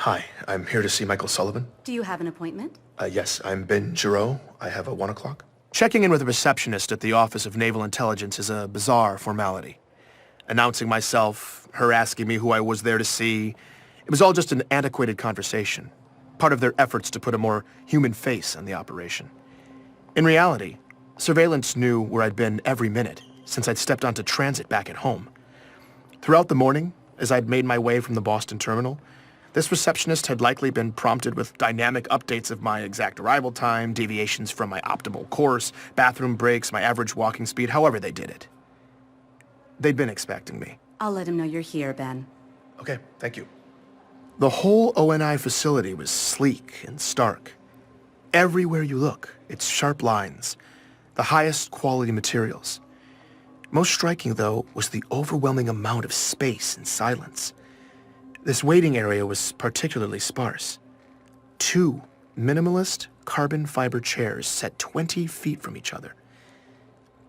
Hi, I'm here to see Michael Sullivan. Do you have an appointment? Yes, I'm Ben Giroux. I have a 1 o'clock. Checking in with a receptionist at the Office of Naval Intelligence is a bizarre formality. Announcing myself, her asking me who I was there to see, it was all just an antiquated conversation, part of their efforts to put a more human face on the operation. In reality, surveillance knew where I'd been every minute since I'd stepped onto transit back at home. Throughout the morning, as I'd made my way from the Boston terminal, this receptionist had likely been prompted with dynamic updates of my exact arrival time, deviations from my optimal course, bathroom breaks, my average walking speed, however they did it. They'd been expecting me. I'll let him know you're here, Ben. Okay, thank you. The whole ONI facility was sleek and stark. Everywhere you look, it's sharp lines, the highest quality materials. Most striking, though, was the overwhelming amount of space and silence. This waiting area was particularly sparse. 2 minimalist carbon fiber chairs set 20 feet from each other.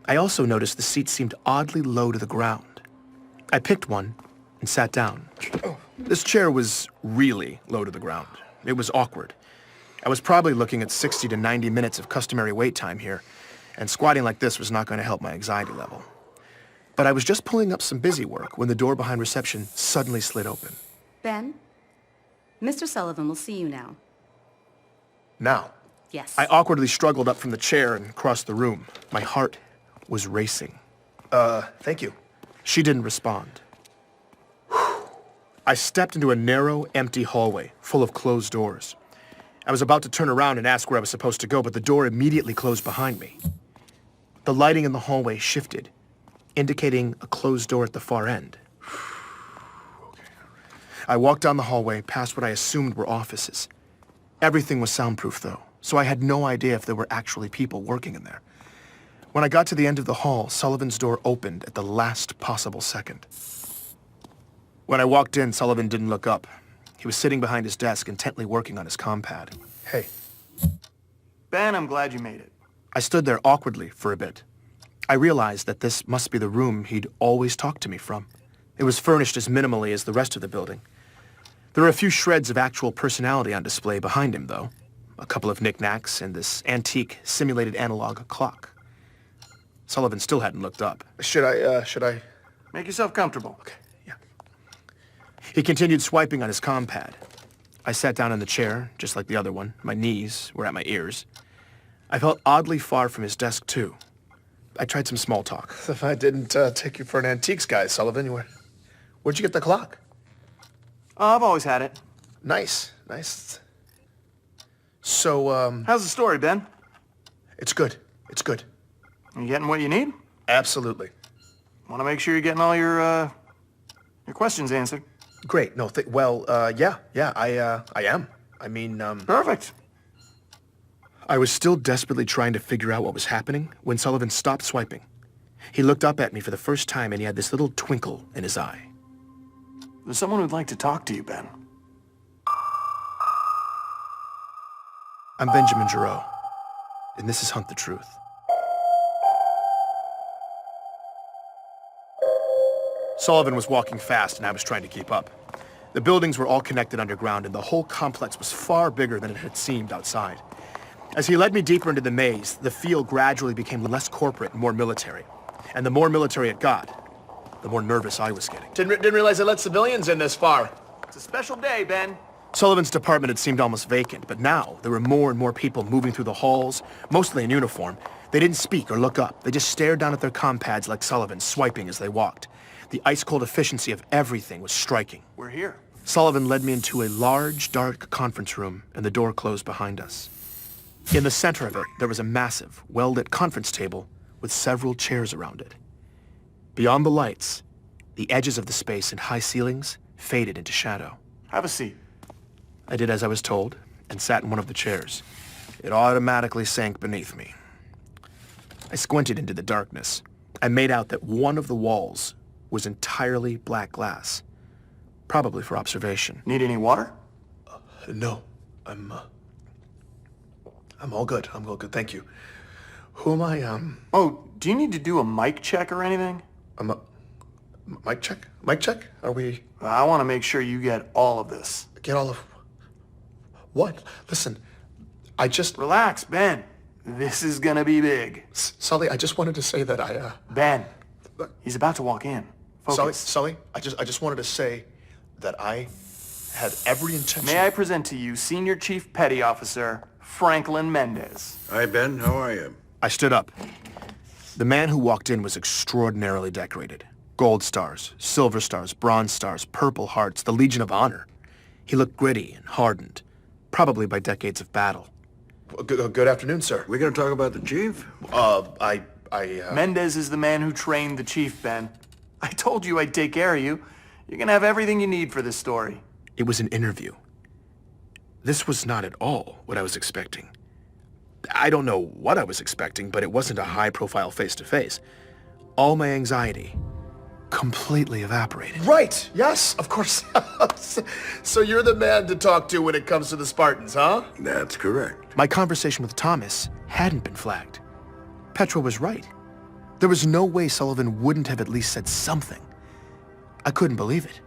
I also noticed the seats seemed oddly low to the ground. I picked one and sat down. This chair was really low to the ground. It was awkward. I was probably looking at 60 to 90 minutes of customary wait time here, and squatting like this was not going to help my anxiety level. But I was just pulling up some busy work when the door behind reception suddenly slid open. Ben? Mr. Sullivan will see you now. Now? Yes. I awkwardly struggled up from the chair and crossed the room. My heart was racing. Thank you. She didn't respond. I stepped into a narrow, empty hallway full of closed doors. I was about to turn around and ask where I was supposed to go, but the door immediately closed behind me. The lighting in the hallway shifted, indicating a closed door at the far end. I walked down the hallway, past what I assumed were offices. Everything was soundproof, though, so I had no idea if there were actually people working in there. When I got to the end of the hall, Sullivan's door opened at the last possible second. When I walked in, Sullivan didn't look up. He was sitting behind his desk, intently working on his compad. Hey. Ben, I'm glad you made it. I stood there awkwardly for a bit. I realized that this must be the room he'd always talked to me from. It was furnished as minimally as the rest of the building. There were a few shreds of actual personality on display behind him, though. A couple of knickknacks and this antique, simulated analog clock. Sullivan still hadn't looked up. Should I? Make yourself comfortable. Okay, yeah. He continued swiping on his compad. I sat down in the chair, just like the other one. My knees were at my ears. I felt oddly far from his desk, too. I tried some small talk. If I didn't take you for an antiques guy, Sullivan, where'd you get the clock? I've always had it. Nice. So, How's the story, Ben? It's good. You getting what you need? Absolutely. Want to make sure you're getting all your questions answered. Great. No, yeah, I am. I mean, Perfect. I was still desperately trying to figure out what was happening when Sullivan stopped swiping. He looked up at me for the first time and he had this little twinkle in his eye. There's someone who'd like to talk to you, Ben. I'm Benjamin Giroux, and this is Hunt the Truth. Sullivan was walking fast and I was trying to keep up. The buildings were all connected underground and the whole complex was far bigger than it had seemed outside. As he led me deeper into the maze, the feel gradually became less corporate and more military. And the more military it got, the more nervous I was getting. Didn't realize they let civilians in this far. It's a special day, Ben. Sullivan's department had seemed almost vacant, but now there were more and more people moving through the halls, mostly in uniform. They didn't speak or look up. They just stared down at their compads like Sullivan, swiping as they walked. The ice-cold efficiency of everything was striking. We're here. Sullivan led me into a large, dark conference room, and the door closed behind us. In the center of it, there was a massive, well-lit conference table with several chairs around it. Beyond the lights, the edges of the space and high ceilings faded into shadow. Have a seat. I did as I was told and sat in one of the chairs. It automatically sank beneath me. I squinted into the darkness. I made out that one of the walls was entirely black glass, probably for observation. Need any water? No, I'm all good. I'm all good, thank you. Who am I, Oh, do you need to do a mic check or anything? Mic check? Mic check? Are we... I want to make sure you get all of this. Get all of... What? Listen, I just... Relax, Ben. This is gonna be big. Sully, I just wanted to say that Ben, he's about to walk in. Focus. Sully, I just wanted to say that I had every intention... May I present to you Senior Chief Petty Officer Franklin Mendez. Hi, Ben. How are you? I stood up. The man who walked in was extraordinarily decorated. Gold stars, silver stars, bronze stars, purple hearts, the Legion of Honor. He looked gritty and hardened, probably by decades of battle. Good afternoon, sir. We gonna talk about the chief? Mendez is the man who trained the chief, Ben. I told you I'd take care of you. You're gonna have everything you need for this story. It was an interview. This was not at all what I was expecting. I don't know what I was expecting, but it wasn't a high-profile face-to-face. All my anxiety completely evaporated. Right! Yes, of course. So you're the man to talk to when it comes to the Spartans, huh? That's correct. My conversation with Thomas hadn't been flagged. Petra was right. There was no way Sullivan wouldn't have at least said something. I couldn't believe it.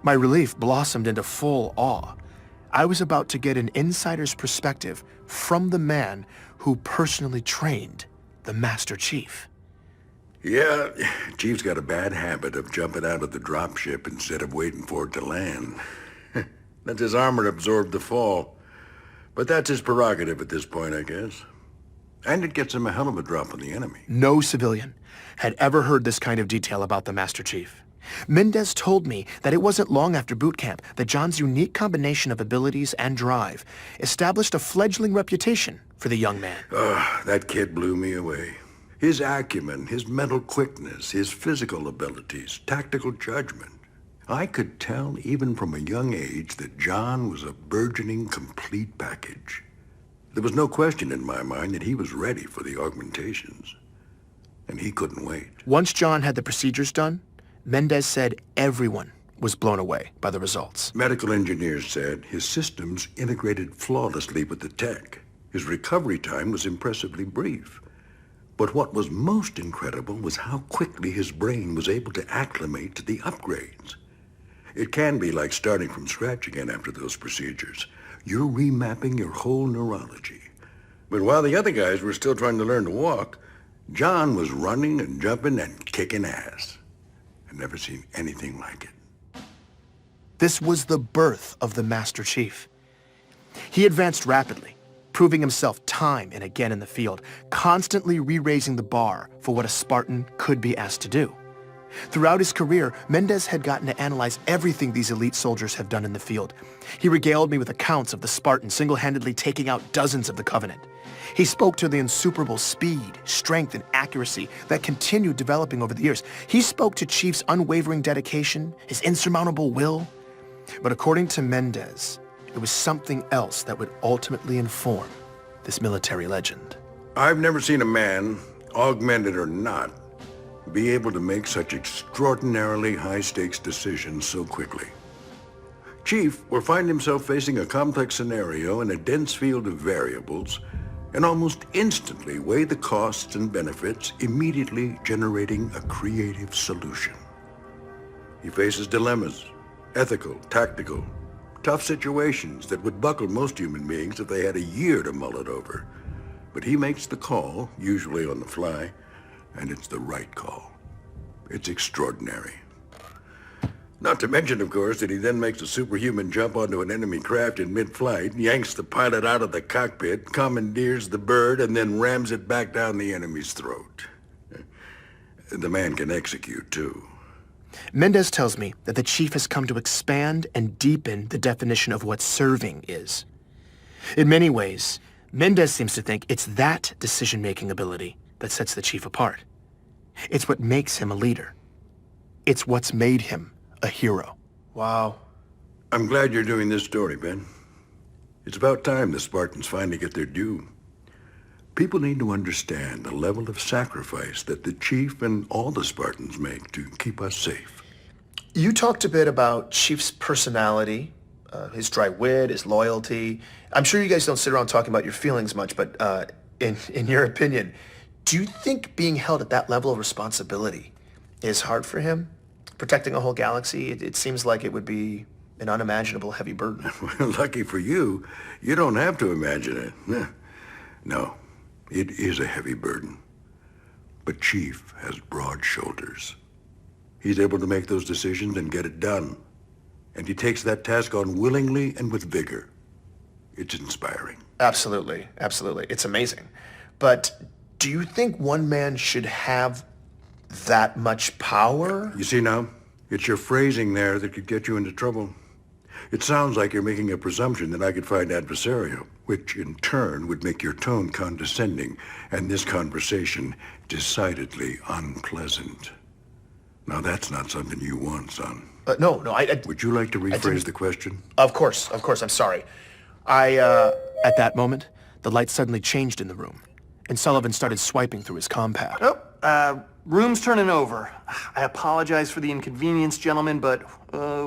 My relief blossomed into full awe. I was about to get an insider's perspective from the man who personally trained the Master Chief. Yeah, Chief's got a bad habit of jumping out of the dropship instead of waiting for it to land. That's his armor absorbed the fall. But that's his prerogative at this point, I guess. And it gets him a hell of a drop on the enemy. No civilian had ever heard this kind of detail about the Master Chief. Mendez told me that it wasn't long after boot camp that John's unique combination of abilities and drive established a fledgling reputation for the young man. That kid blew me away. His acumen, his mental quickness, his physical abilities, tactical judgment. I could tell even from a young age that John was a burgeoning, complete package. There was no question in my mind that he was ready for the augmentations. And he couldn't wait. Once John had the procedures done, Mendez said everyone was blown away by the results. Medical engineers said his systems integrated flawlessly with the tech. His recovery time was impressively brief. But what was most incredible was how quickly his brain was able to acclimate to the upgrades. It can be like starting from scratch again after those procedures. You're remapping your whole neurology. But while the other guys were still trying to learn to walk, John was running and jumping and kicking ass. I've never seen anything like it. This was the birth of the Master Chief. He advanced rapidly, proving himself time and again in the field, constantly re-raising the bar for what a Spartan could be asked to do. Throughout his career, Mendez had gotten to analyze everything these elite soldiers have done in the field. He regaled me with accounts of the Spartan single-handedly taking out dozens of the Covenant. He spoke to the insuperable speed, strength, and accuracy that continued developing over the years. He spoke to Chief's unwavering dedication, his insurmountable will. But according to Mendez, it was something else that would ultimately inform this military legend. I've never seen a man, augmented or not, be able to make such extraordinarily high-stakes decisions so quickly. Chief will find himself facing a complex scenario in a dense field of variables and almost instantly weigh the costs and benefits, immediately generating a creative solution. He faces dilemmas, ethical, tactical, tough situations that would buckle most human beings if they had a year to mull it over. But he makes the call, usually on the fly, and it's the right call. It's extraordinary. Not to mention, of course, that he then makes a superhuman jump onto an enemy craft in mid-flight, yanks the pilot out of the cockpit, commandeers the bird, and then rams it back down the enemy's throat. The man can execute, too. Mendez tells me that the Chief has come to expand and deepen the definition of what serving is. In many ways, Mendez seems to think it's that decision-making ability that sets the Chief apart. It's what makes him a leader. It's what's made him a hero. Wow. I'm glad you're doing this story, Ben. It's about time the Spartans finally get their due. People need to understand the level of sacrifice that the Chief and all the Spartans make to keep us safe. You talked a bit about Chief's personality, his dry wit, his loyalty. I'm sure you guys don't sit around talking about your feelings much, but in your opinion, do you think being held at that level of responsibility is hard for him? Protecting a whole galaxy, it seems like it would be an unimaginable heavy burden. Lucky for you, you don't have to imagine it. No, it is a heavy burden. But Chief has broad shoulders. He's able to make those decisions and get it done. And he takes that task on willingly and with vigor. It's inspiring. Absolutely, absolutely. It's amazing. But do you think one man should have that much power? You see now, it's your phrasing there that could get you into trouble. It sounds like you're making a presumption that I could find adversarial, which in turn would make your tone condescending, and this conversation decidedly unpleasant. Now that's not something you want, son. No, Would you like to rephrase the question? Of course, I'm sorry. At that moment, the light suddenly changed in the room, and Sullivan started swiping through his compad. Room's turning over. I apologize for the inconvenience, gentlemen, but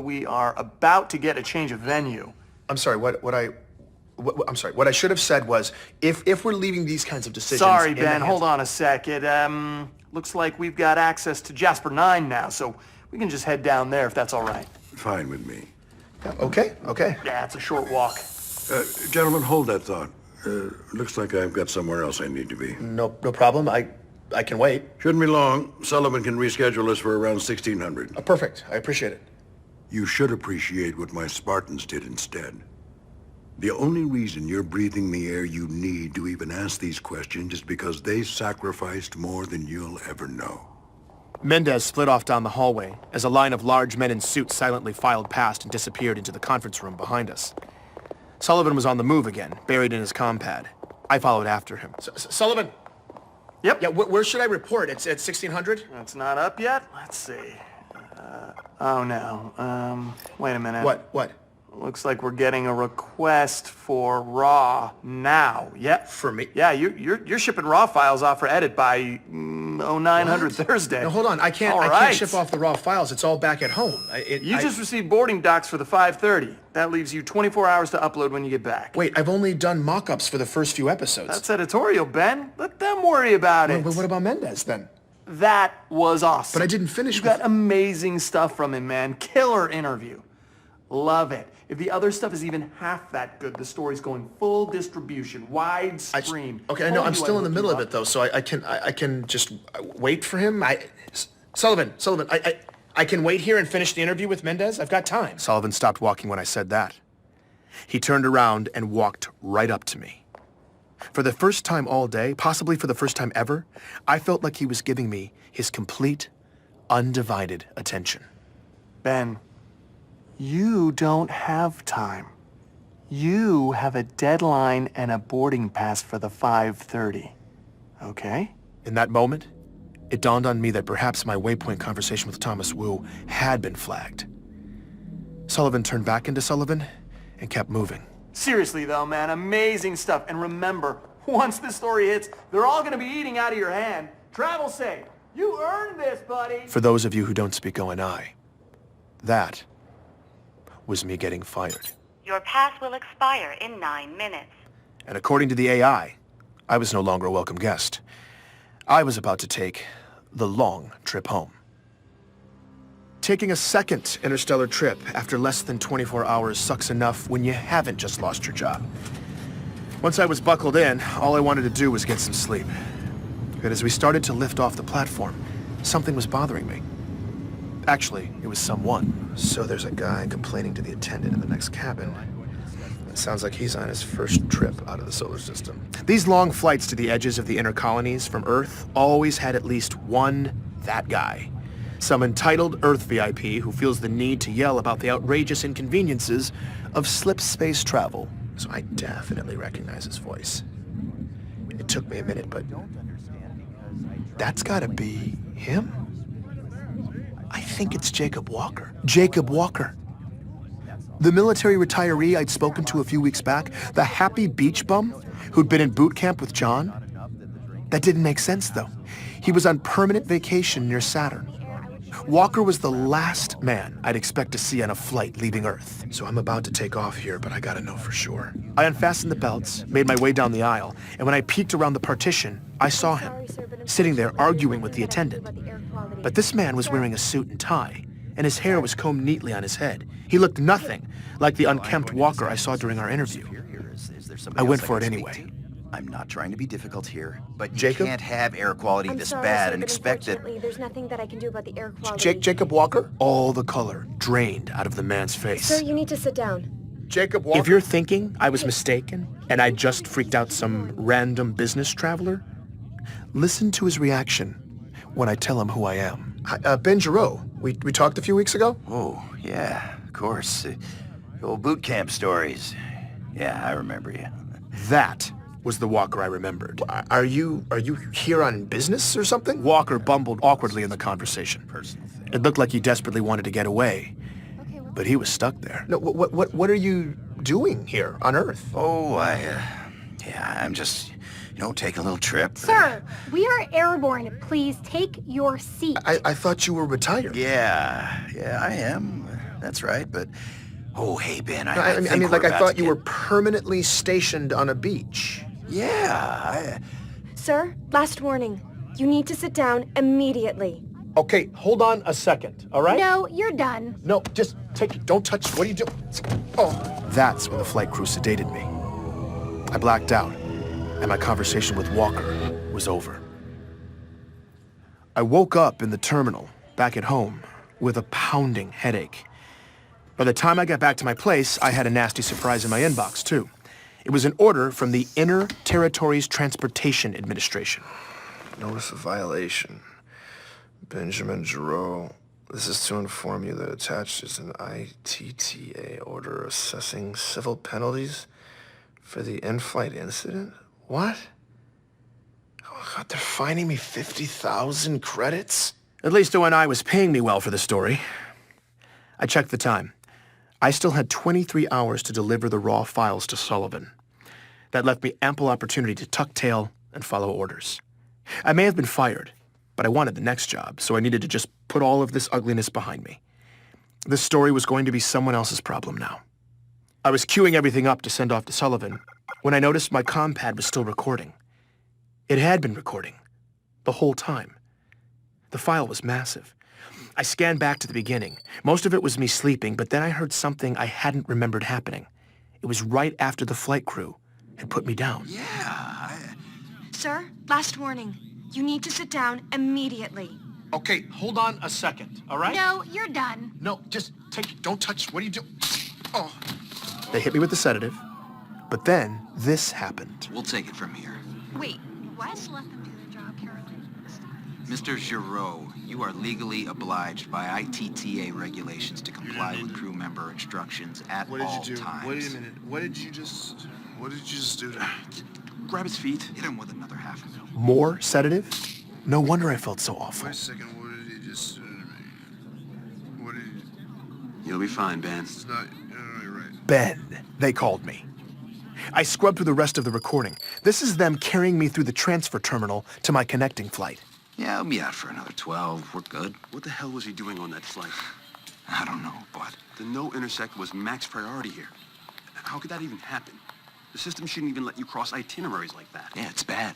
we are about to get a change of venue. I'm sorry, what I should have said was, if we're leaving these kinds of decisions... Sorry, Ben, hold on a sec. It, looks like we've got access to Jasper 9 now, so we can just head down there if that's all right. Fine with me. Okay. Yeah, it's a short walk. Gentlemen, hold that thought. Looks like I've got somewhere else I need to be. No problem. I can wait. Shouldn't be long. Sullivan can reschedule us for around 1600. Perfect. I appreciate it. You should appreciate what my Spartans did instead. The only reason you're breathing the air you need to even ask these questions is because they sacrificed more than you'll ever know. Mendez split off down the hallway as a line of large men in suits silently filed past and disappeared into the conference room behind us. Sullivan was on the move again, buried in his compad. I followed after him. Sullivan! Yep. Yeah, where should I report? It's at 1600? It's not up yet? Let's see. Oh no. Wait a minute. What? Looks like we're getting a request for raw now. Yep. For me? Yeah, you're shipping raw files off for edit by 0900 Thursday. No, hold on. I can't ship off the raw files. It's all back at home. You just received boarding docs for the 5:30. That leaves you 24 hours to upload when you get back. Wait, I've only done mock-ups for the first few episodes. That's editorial, Ben. Let them worry about it. But what about Mendez then? That was awesome. But I didn't finish You got amazing stuff from him, man. Killer interview. Love it. If the other stuff is even half that good, the story's going full distribution, widescreen. Okay, I know. I'm still in the middle of it though, so I can just wait for him. Sullivan, I can wait here and finish the interview with Mendez. I've got time. Sullivan stopped walking when I said that. He turned around and walked right up to me. For the first time all day, possibly for the first time ever, I felt like he was giving me his complete, undivided attention. Ben, you don't have time. You have a deadline and a boarding pass for the 5:30. Okay? In that moment, it dawned on me that perhaps my waypoint conversation with Thomas Wu had been flagged. Sullivan turned back into Sullivan and kept moving. Seriously though, man, amazing stuff. And remember, once this story hits, they're all gonna be eating out of your hand. Travel safe. You earned this, buddy. For those of you who don't speak ONI, that was me getting fired. Your pass will expire in 9 minutes. And according to the AI, I was no longer a welcome guest. I was about to take the long trip home. Taking a second interstellar trip after less than 24 hours sucks enough when you haven't just lost your job. Once I was buckled in, all I wanted to do was get some sleep. But as we started to lift off the platform, something was bothering me. Actually, it was someone. So there's a guy complaining to the attendant in the next cabin. It sounds like he's on his first trip out of the solar system. These long flights to the edges of the inner colonies from Earth always had at least one that guy. Some entitled Earth VIP who feels the need to yell about the outrageous inconveniences of slip space travel. So I definitely recognize his voice. It took me a minute, but that's gotta be him. I think it's Jacob Walker. Jacob Walker. The military retiree I'd spoken to a few weeks back, the happy beach bum who'd been in boot camp with John. That didn't make sense, though. He was on permanent vacation near Saturn. Walker was the last man I'd expect to see on a flight leaving Earth. So I'm about to take off here, but I gotta know for sure. I unfastened the belts, made my way down the aisle, and when I peeked around the partition, I saw him, sitting there arguing with the attendant. But this man was wearing a suit and tie, and his hair was combed neatly on his head. He looked nothing like the unkempt Walker I saw during our interview. I went for it anyway. I'm not trying to be difficult here, but you Jacob? can't have air quality this bad and expect that... Unfortunately, there's nothing that I can do about the air quality. Jacob Walker? All the color drained out of the man's face. Sir, you need to sit down. Jacob Walker? If you're thinking I was mistaken and I just freaked out some random business traveler, listen to his reaction when I tell him who I am. Ben Giroux. We talked a few weeks ago? Oh, yeah, of course. Old boot camp stories. Yeah, I remember you. That was the Walker I remembered. Are you here on business or something? Walker bumbled awkwardly in the conversation. Personal thing. It looked like he desperately wanted to get away, but he was stuck there. No, what are you doing here on Earth? Oh, I'm just, taking a little trip. Sir, we are airborne. Please take your seat. I thought you were retired. Yeah, I am. That's right, but... Oh, hey, Ben, I thought you were permanently stationed on a beach. Yeah, Sir, last warning. You need to sit down immediately. Okay, hold on a second, all right? No, you're done. No, just take it. Don't touch. What are you doing? Oh. That's when the flight crew sedated me. I blacked out, and my conversation with Walker was over. I woke up in the terminal, back at home, with a pounding headache. By the time I got back to my place, I had a nasty surprise in my inbox, too. It was an order from the Inner Territories Transportation Administration. Notice of violation. Benjamin Giroux. This is to inform you that attached is an ITTA order assessing civil penalties for the in-flight incident? What? Oh, God, they're fining me 50,000 credits? At least ONI was paying me well for the story. I checked the time. I still had 23 hours to deliver the raw files to Sullivan. That left me ample opportunity to tuck tail and follow orders. I may have been fired, but I wanted the next job, so I needed to just put all of this ugliness behind me. This story was going to be someone else's problem now. I was queuing everything up to send off to Sullivan when I noticed my comm pad was still recording. It had been recording the whole time. The file was massive. I scanned back to the beginning. Most of it was me sleeping, but then I heard something I hadn't remembered happening. It was right after the flight crew had put me down. Yeah, Sir, last warning. You need to sit down immediately. Okay, hold on a second, all right? No, you're done. No, just take it. Don't touch. What are you doing? Oh. They hit me with the sedative, but then this happened. We'll take it from here. Wait, what? Just let them do their job, Caroline. Mr. Giroux, you are legally obliged by ITTA regulations to comply with crew member instructions at all times. Wait a minute. What did you just do to Grab his feet, hit him with another half a mil. More sedative? No wonder I felt so awful. Wait a second, what did he just do to me? What did he... You'll be fine, Ben. It's not... you're right. Ben, they called me. I scrubbed through the rest of the recording. This is them carrying me through the transfer terminal to my connecting flight. Yeah, I'll be out for another 12. We're good. What the hell was he doing on that flight? I don't know, but... The no intersect was max priority here. How could that even happen? The system shouldn't even let you cross itineraries like that. Yeah, it's bad.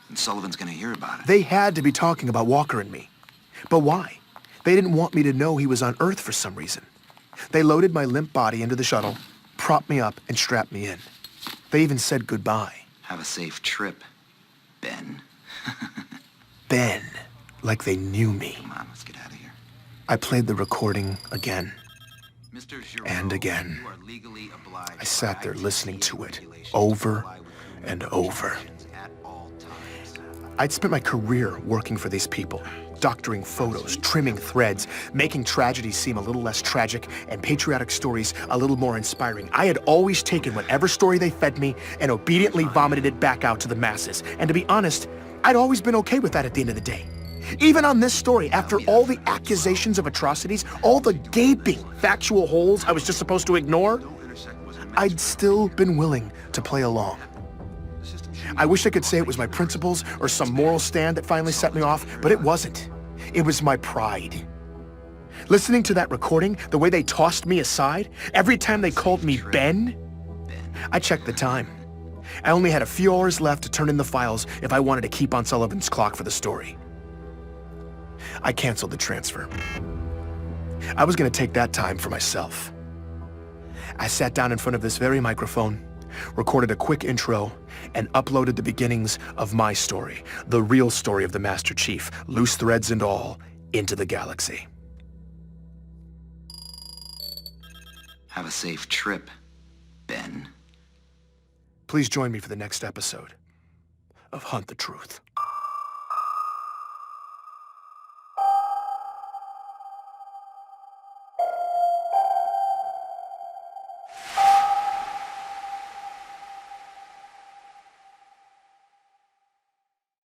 And Sullivan's gonna hear about it. They had to be talking about Walker and me. But why? They didn't want me to know he was on Earth for some reason. They loaded my limp body into the shuttle, propped me up, and strapped me in. They even said goodbye. Have a safe trip, Ben. Ben, like they knew me. Come on, let's get out of here. I played the recording again. Mr. Giroux, And again. you are legally obliged I sat by there ITTA listening to it regulations over to comply with crew and member over. instructions at all times. I'd spent my career working for these people, doctoring photos, trimming threads, making tragedies seem a little less tragic, and patriotic stories a little more inspiring. I had always taken whatever story they fed me and obediently vomited it back out to the masses. And to be honest, I'd always been okay with that at the end of the day. Even on this story, after all the accusations of atrocities, all the gaping factual holes I was just supposed to ignore, I'd still been willing to play along. I wish I could say it was my principles or some moral stand that finally set me off, but it wasn't. It was my pride. Listening to that recording, the way they tossed me aside, every time they called me Ben, I checked the time. I only had a few hours left to turn in the files if I wanted to keep on Sullivan's clock for the story. I canceled the transfer. I was gonna take that time for myself. I sat down in front of this very microphone, recorded a quick intro, and uploaded the beginnings of my story, the real story of the Master Chief, loose threads and all, into the galaxy. Have a safe trip, Ben. Please join me for the next episode of Hunt the Truth.